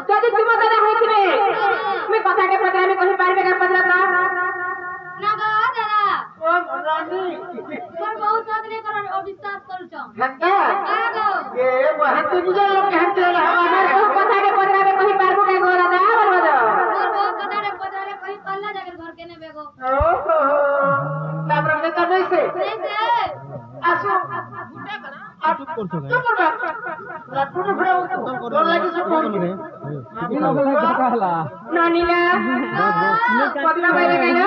যদি তুমি দাদা হইছিবে তুমি কথাকে পদরামে কহি পারবে না পদরা তো না গো দাদা ও রানী তোর বহুত সাদরে করার অবিশ্বাস করছ হাতা গো এ বহুত নিজে লোক হাতে আমার তো কথাকে পদরামে কহি পারবো কে গো দাদা বলবো তো তোর বহুত কথারে পদরে কহি পাল্লা জাগের ঘর কেনে বেগো ওহো তারপরে নেতা নইছে নইছে আসো চুপ করছো কেন চুপ কর লাটুনে ফেরাও তোর লাগি সব নানিলা পদরা বাইরে গেল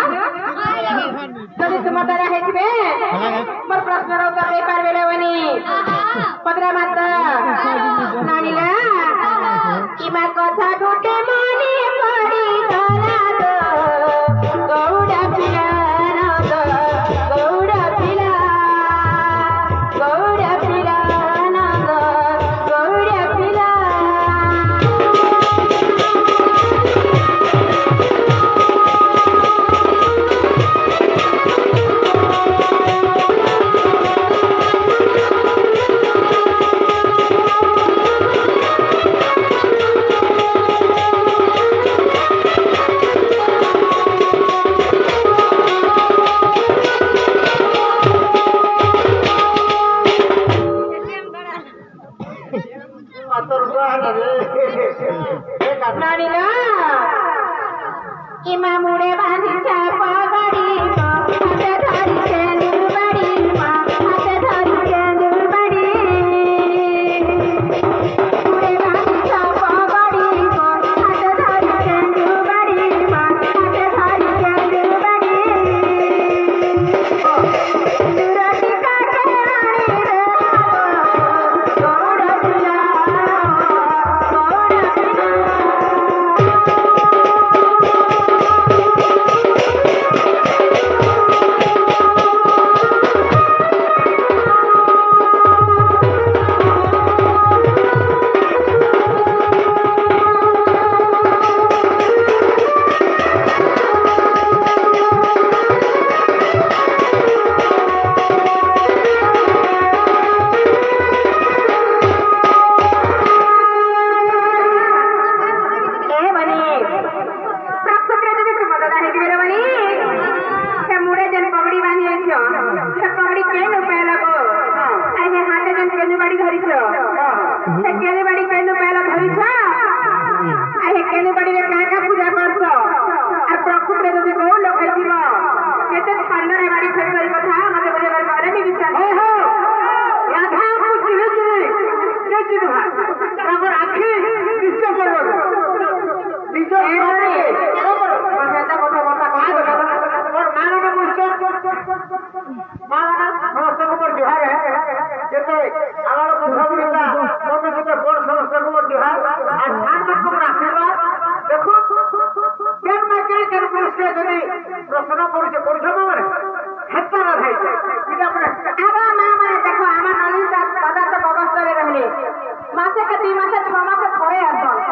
যদি তোমার দ্বারা হইছিবে মোর প্রশ্নর উত্তর দেই পারবে না বনি পদরা মাত নানিলা কিমা কথা ঢুকে মনে পড়ি ধরা তো গৌড়া পিলা নদ গৌড়া পিলা গৌড়া পিলা নদ গৌড়া পিলা তোর গান রে নানিলা কিমা মুড়ে বাঁধিছা পাগাড়ি হাতে ধরিছে দুবাড়ি হাতে ধরিছে দুবাড়ি মুড়ে বাঁধিছা পাগাড়ি হাতে ধরিছে দুবাড়ি হাতে ধরিছে দুবাড়ি দুরাটি কাটে আনি রে গৌড় পিলা গৌড়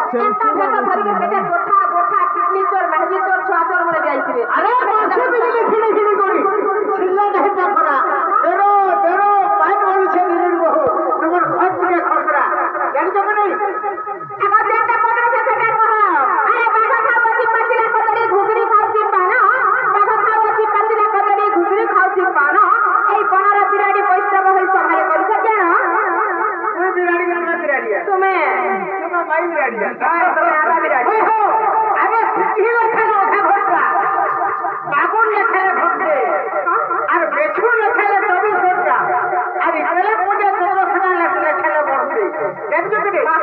ଏନ୍ତା ଭେଟ ଧରିକି କେତେ ଗୋଠା ଗୋଠା କିଡନୀ ଚୋର ମେହେଦି ଚୋର ଛୁଆ ଚୋର ମାନେ ଯାଇଥିବେ আরে মাছে বিজলি খিড়ি খিড়ি করি ছিল্লা দেহে দেখরা দেরো দেরো পাইপ বলছে নিরির বহু তোমার ঘর থেকে খসরা জানিছো কি নাই এখন যেটা পড়ে সেটা করো আরে বাঘা খাওয়াছি পাতিলা কতরি ঘুগনি খাওছি পানো বাঘা খাওয়াছি পাতিলা কতরি ঘুগনি খাওছি পানো এই 15 বিরাড়ি বৈষ্ণব হই সমারে করিছ কেন তুমি বিরাড়ি না বিরাড়িয়া তুমি তুমি মাই বিরাড়িয়া তুমি আধা বিরাড়ি ওই হো আরে সিটি লেখালে ওঠা ঘটরা বাগুন লেখালে ঘটছে আর বেছু লেখালে 24 ঘন্টা আর ইকলে পূজা 14 লেখালে ঘটছে জানিছো কি নাই